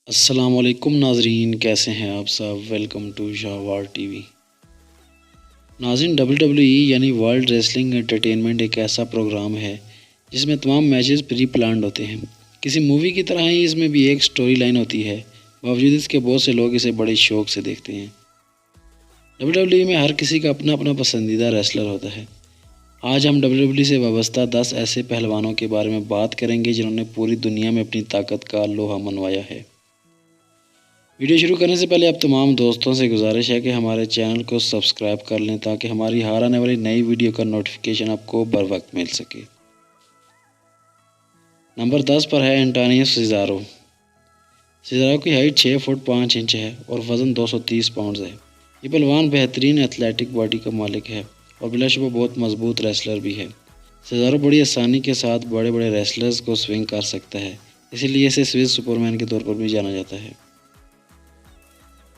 السلام علیکم ناظرین، کیسے ہیں آپ سب؟ Welcome to Shahwar T V. ناظرین، WWE یعنی ورلڈ ریسلنگ انٹرٹینمنٹ ایک ایسا پروگرام ہے جس میں تمام میچز پری پلانڈ ہوتے ہیں۔ کسی مووی کی طرح ہی اس میں بھی ایک سٹوری لائن ہوتی ہے، باوجود اس کے بہت سے لوگ اسے بڑے شوق سے دیکھتے ہیں۔ WWE میں ہر کسی کا اپنا اپنا پسندیدہ ریسلر ہوتا ہے۔ آج ہم WWE سے وابستہ 10 ایسے پہلوانوں کے بارے میں بات کریں گے جنہوں نے پوری دنیا میں اپنی طاقت کا لوہا منوایا ہے۔ ویڈیو شروع کرنے سے پہلے آپ تمام دوستوں سے گزارش ہے کہ ہمارے چینل کو سبسکرائب کر لیں تاکہ ہماری ہر آنے والی نئی ویڈیو کا نوٹیفیکیشن آپ کو بر وقت مل سکے۔ نمبر 10 پر ہے انٹونیو سیزارو۔ سیزارو کی ہائٹ 6 فٹ 5 انچ ہے اور وزن 230 پاؤنڈز ہے۔ یہ پہلوان بہترین ایتھلیٹک باڈی کا مالک ہے اور بلا شبہ بہت مضبوط ریسلر بھی ہے۔ سیزارو بڑی آسانی کے ساتھ بڑے بڑے ریسلرز کو سوئنگ کر سکتا ہے، اسی لیے اسے سوئس سپرمین کے طور پر بھی جانا جاتا ہے۔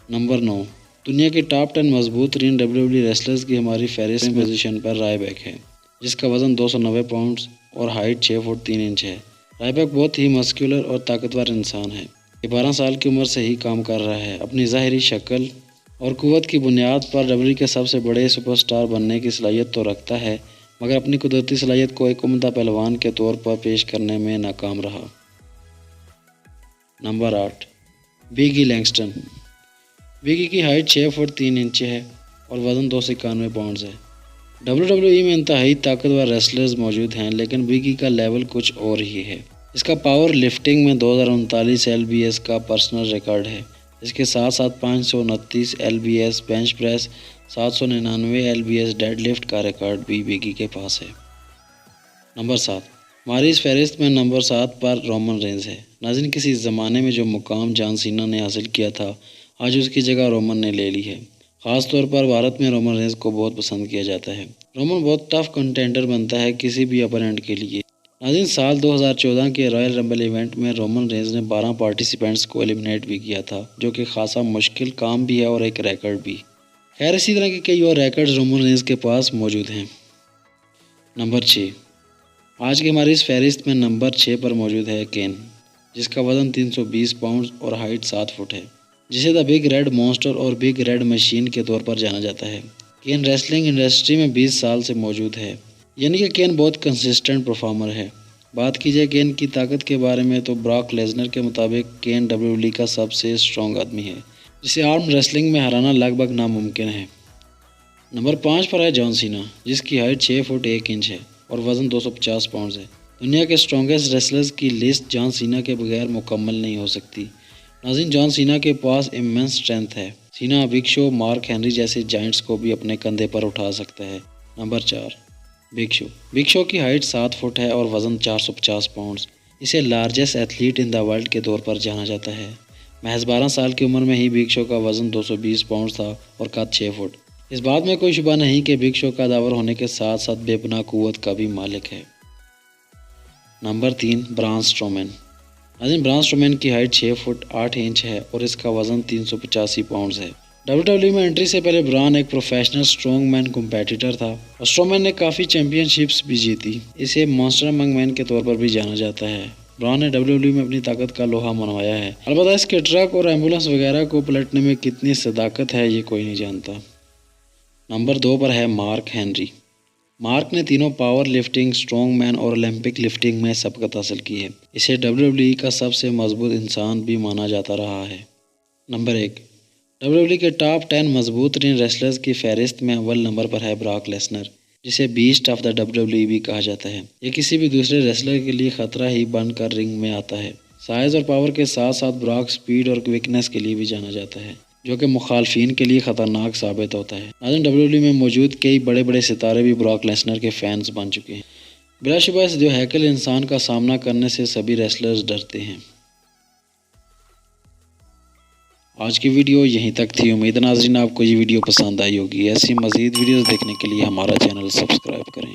نمبر 9، دنیا کے ٹاپ 10 مضبوط ترین WWE ریسلرز کی ہماری فہرست پوزیشن پر رائے بیک ہے، جس کا وزن 290 پاؤنڈز اور ہائٹ 6 فٹ 3 انچ ہے۔ رائے بیک بہت ہی مسکولر اور طاقتور انسان ہے۔ یہ 12 سال کی عمر سے ہی کام کر رہا ہے۔ اپنی ظاہری شکل اور قوت کی بنیاد پر WWE کے سب سے بڑے سپر سٹار بننے کی صلاحیت تو رکھتا ہے، مگر اپنی قدرتی صلاحیت کو ایک عمدہ پہلوان کے طور پر پیش کرنے میں ناکام رہا۔ نمبر 8، بگ ای لینگسٹن۔ بگ ای کی ہائٹ 6 فٹ 3 انچ ہے اور وزن 291 پاؤنڈز ہے۔ WWE میں انتہائی طاقتور ریسلرز موجود ہیں، لیکن بگ ای کا لیول کچھ اور ہی ہے۔ اس کا پاور لفٹنگ میں 2039 LBS کا پرسنل ریکارڈ ہے۔ اس کے ساتھ ساتھ 529 LBS bench press, 799 LBS deadlift کا ریکارڈ بھی بگ ای کے پاس ہے۔ نمبر 7، ہماری اس فہرست میں نمبر 7 پر رومن رینز ہے۔ ناظرین، کسی زمانے میں جو مقام جان سینا نے حاصل کیا تھا، آج اس کی جگہ رومن نے لے لی ہے۔ خاص طور پر بھارت میں رومن رینز کو بہت پسند کیا جاتا ہے۔ رومن بہت ٹف کنٹینڈر بنتا ہے کسی بھی اپوننٹ کے لیے۔ ناظرین، سال 2014 کے رائل رمبل ایونٹ میں رومن رینز نے 12 پارٹیسپینٹس کو ایلیمنیٹ بھی کیا تھا، جو کہ خاصا مشکل کام بھی ہے اور ایک ریکارڈ بھی۔ خیر، اسی طرح کے کئی اور ریکارڈز رومن رینز کے پاس موجود ہیں۔ نمبر 6، آج کی ہماری اس فہرست میں نمبر 6 پر موجود ہے کین، جس کا وزن 320 پاؤنڈز اور ہائٹ 7 فٹ ہے، جسے دا بگ ریڈ مونسٹر اور بگ ریڈ مشین کے طور پر جانا جاتا ہے۔ کین ریسلنگ انڈسٹری میں 20 سال سے موجود ہے، یعنی کہ کین بہت کنسسٹنٹ پرفارمر ہے۔ بات کی جائے کین کی طاقت کے بارے میں تو براک لیزنر کے مطابق کین WWE کا سب سے اسٹرانگ آدمی ہے، جسے آرم ریسلنگ میں ہرانا لگ بھگ ناممکن ہے۔ نمبر 5 پر ہے جان سینا، جس کی ہائٹ 6 فٹ 1 انچ ہے اور وزن 250 پاؤنڈز ہے۔ دنیا کے اسٹرانگسٹ ریسلرز کی لسٹ جان سینا کے بغیر مکمل نہیں ہو سکتی۔ ناظرین، جان سینا کے پاس امینس اسٹرینتھ ہے۔ سینا بگ شو، مارک ہینری جیسے جائنٹس کو بھی اپنے کندھے پر اٹھا سکتا ہے۔ نمبر 4، بگ شو۔ بگ شو کی ہائٹ 7 فٹ ہے اور وزن 450 پاؤنڈز۔ اسے largest athlete in the world کے طور پر جانا جاتا ہے۔ محض 12 سال کی عمر میں ہی بگ شو کا وزن 220 پاؤنڈز تھا اور قد 6 فٹ۔ اس بات میں کوئی شبہ نہیں کہ بگ شو کا داور ہونے کے ساتھ ساتھ بے پناہ قوت کا بھی مالک ہے۔ نمبر 3، بران اسٹرومین۔ ناظرین، بران اسٹرومین کی ہائٹ 6 فٹ 8 انچ ہے اور اس کا وزن 385 پاؤنڈز ہے۔ WWE میں انٹری سے پہلے بران ایک پروفیشنل اسٹرونگ مین کمپیٹیٹر تھا اور اسٹرومین نے کافی چیمپئن شپس بھی جیتی۔ اسے مانسٹر امنگ مین کے طور پر بھی جانا جاتا ہے۔ بران نے WWE میں اپنی طاقت کا لوہا منوایا ہے، البتہ اس کے ٹرک اور ایمبولینس وغیرہ کو پلٹنے میں کتنی صداقت ہے یہ کوئی نہیں جانتا۔ نمبر 2 پر ہے مارک ہینری۔ مارک نے تینوں پاور لفٹنگ، اسٹرونگ مین اور اولمپک لفٹنگ میں سبقت حاصل کی ہے۔ اسے WWE کا سب سے مضبوط انسان بھی مانا جاتا رہا ہے۔ نمبر 1، WWE کے ٹاپ 10 مضبوط ترین ریسلرز کی فہرست میں اول نمبر پر ہے براک لیسنر، جسے بیسٹ آف دا WWE بھی کہا جاتا ہے۔ یہ کسی بھی دوسرے ریسلر کے لیے خطرہ ہی بن کر رنگ میں آتا ہے۔ سائز اور پاور کے ساتھ ساتھ براک سپیڈ اور کوئکنس کے لیے بھی جانا جاتا ہے، جو کہ مخالفین کے لیے خطرناک ثابت ہوتا ہے۔ ناظرین، WWE میں موجود کئی بڑے بڑے ستارے بھی براک لیسنر کے فینس بن چکے ہیں۔ بلا شبہ اس جو ہیکل انسان کا سامنا کرنے سے سبھی ریسلرز ڈرتے ہیں۔ آج کی ویڈیو یہیں تک تھی۔ امید ہے ناظرین آپ کو یہ ویڈیو پسند آئی ہوگی۔ ایسی مزید ویڈیوز دیکھنے کے لیے ہمارا چینل سبسکرائب کریں۔